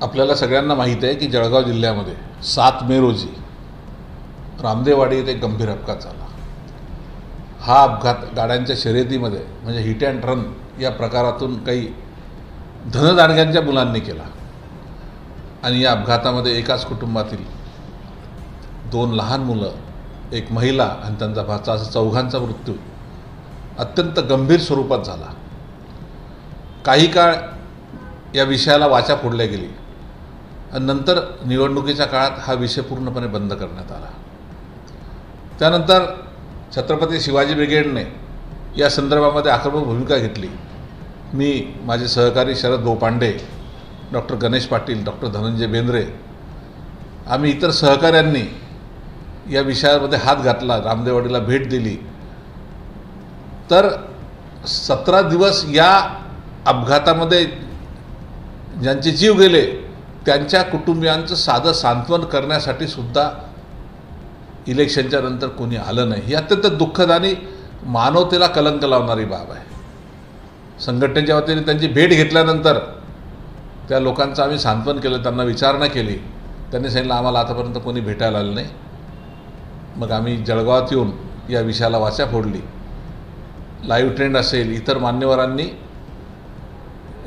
आपल्याला सगळ्यांना माहीत आहे की जळगाव जिल्ह्यामध्ये 7 मे रोजी रामदेववाडी येथे गंभीर अपघात झाला। हा अपघात गाड्यांच्या शर्यतीमध्ये म्हणजे हिट अँड रन या प्रकारातून काही धनदांडग्यांच्या मुलांनी केला आणि या अपघातामध्ये एकाच कुटुंबातील 2 लहान मुलं, एक महिला आणि त्यांचा भाचा असा चौघांचा मृत्यू अत्यंत गंभीर स्वरूपात झाला। काही काळ या विषयाला वाचा फोडल्या गेली आणि नंतर निवडणुकीच्या काळात हा विषय पूर्णपणे बंद करण्यात आला। त्यानंतर छत्रपती शिवाजी ब्रिगेडने या संदर्भामध्ये आक्रमक भूमिका घेतली। मी, माझे सहकारी शरद गोपांडे, डॉक्टर गणेश पाटील, डॉक्टर धनंजय बेंद्रे, आम्ही इतर सहकाऱ्यांनी या विषयामध्ये हात घातला, रामदेववाडीला भेट दिली। तर 17 दिवस या अपघातामध्ये ज्यांचे जीव गेले त्यांच्या कुटुंबियांचं साधं सांत्वन करण्यासाठी सुद्धा इलेक्शनच्या नंतर कोणी आलं नाही। ही अत्यंत दुःखद आणि मानवतेला कलंक लावणारी बाब आहे। संघटनेच्या वतीने त्यांची भेट घेतल्यानंतर त्या लोकांचं आम्ही सांत्वन केलं, त्यांना विचारणा केली। त्यांनी सांगितलं आम्हाला आतापर्यंत कोणी भेटायला आलं नाही। मग आम्ही जळगावात येऊन या विषयाला वाचा फोडली। लाईव्ह ट्रेंड असेल, इतर मान्यवरांनी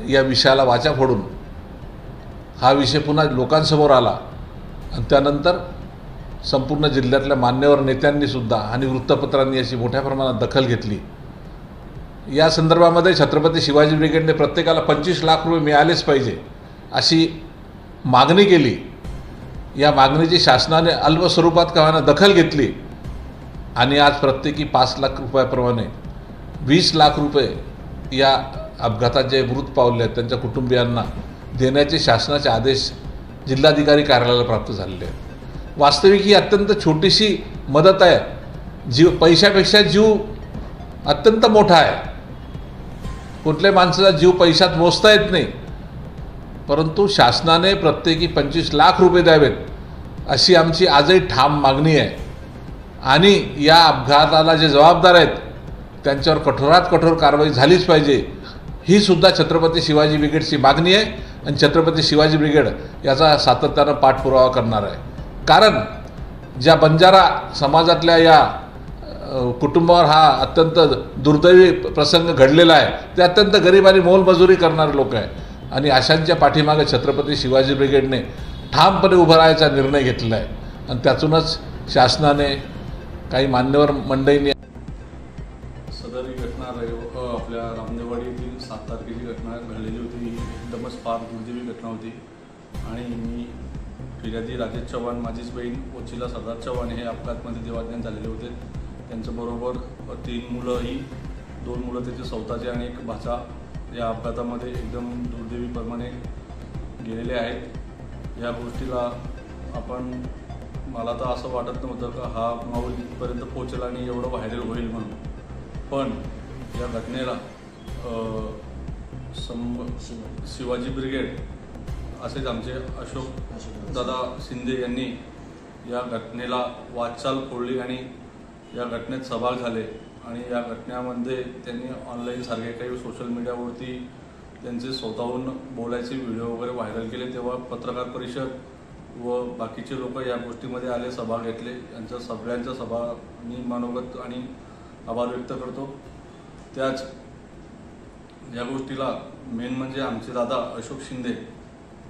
या विषयाला वाचा फोडून हा विषय पुन्हा लोकांसमोर आला आणि त्यानंतर संपूर्ण जिल्ह्यातल्या मान्यवर नेत्यांनी सुद्धा आणि वृत्तपत्रांनी अशी मोठ्या प्रमाणात दखल घेतली। या संदर्भामध्ये छत्रपती शिवाजी ब्रिगेडने प्रत्येकाला 25 लाख रुपये मिळालेच पाहिजे अशी मागणी केली। या मागणीची शासनाने अल्प स्वरूपात का होईना दखल घेतली आणि आज प्रत्येकी 5 लाख रुपयाप्रमाणे 20 लाख रुपये या अपघातात जे मृत पावले आहेत त्यांच्या कुटुंबियांना देण्याचे शासनाचे आदेश जिल्हाधिकारी कार्यालयाला प्राप्त झालेले आहेत। वास्तविक ही अत्यंत छोटीशी मदत आहे। जीव पैशापेक्षा जीव अत्यंत मोठा आहे। कुठल्याही माणसाचा जीव पैशात मोजता येत नाही, परंतु शासनाने प्रत्येकी 25 लाख रुपये द्यावेत अशी आमची आजही ठाम मागणी आहे आणि या अपघाताला जे जबाबदार आहेत त्यांच्यावर कठोरात कठोर कारवाई झालीच पाहिजे ही सुद्धा छत्रपती शिवाजी ब्रिगेडची मागणी आहे आणि छत्रपती शिवाजी ब्रिगेड याचा सातत्यानं पाठपुरावा करणार आहे। कारण ज्या बंजारा समाजातल्या या कुटुंबावर हा अत्यंत दुर्दैवी प्रसंग घडलेला आहे ते अत्यंत गरीब आणि मोलमजुरी करणारे लोक आहे आणि अशांच्या पाठीमागे छत्रपती शिवाजी ब्रिगेडने ठामपणे उभं राहायचा निर्णय घेतलेला आहे आणि त्यातूनच शासनाने काही मान्यवर मंडळींनी सदर ही घटना आपल्या रामदेववाडी येथील 7 तारखेची घटना घडलेली होती। ही एकदमच फार दुर्दैवी घटना होती आणि मी फिर्यादी राजेश चव्हाण, माझीच बहीण वचिला सरदार चव्हाण हे अपघातामध्ये देवाज्ञान झालेले होते। त्यांच्याबरोबर 3 मुलं, ही 2 मुलं त्याचे स्वतःचे आणि एक भाचा या अपघातामध्ये एकदम दुर्दैवीप्रमाणे गेलेले आहेत। या गोष्टीला मला तर असं वाटत नव्हतं का हा माहोल इथपर्यंत पोहोचेल आणि एवढं व्हायरल होईल म्हणून, पण या घटनेला शिवाजी ब्रिगेड असेच आमचे अशोक दादा शिंदे यांनी या घटनेला वाटचाल फोडली आणि या घटनेत सहभाग झाले आणि या घटनेमध्ये त्यांनी ऑनलाईन सारखे काही सोशल मीडियावरती त्यांचे स्वतःहून बोलायचे व्हिडिओ वगैरे व्हायरल केले। तेव्हा पत्रकार परिषद व बाकीचे लोक या गोष्टीमध्ये आले, सहभाग घेतले। यांच्या सगळ्यांचा सहभाग मी मनोगत आणि आभार व्यक्त करतो। त्याच या गोष्टीला मेन म्हणजे आमचे दादा अशोक शिंदे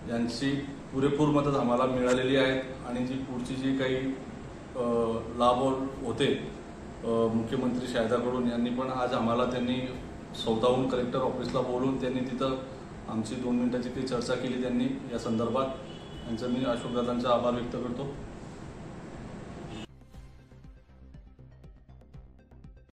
यांची पुरेपूर मदत आम्हाला मिळालेली आहे आणि जी पुढची जी काही लाभ होते मुख्यमंत्री शायदाकडून यांनी पण आज आम्हाला त्यांनी स्वतःहून कलेक्टर ऑफिसला बोलून त्यांनी तिथं आमची 2 मिनिटाची ती चर्चा केली त्यांनी या संदर्भात। यांचं मी अशोक दादांचा आभार व्यक्त करतो।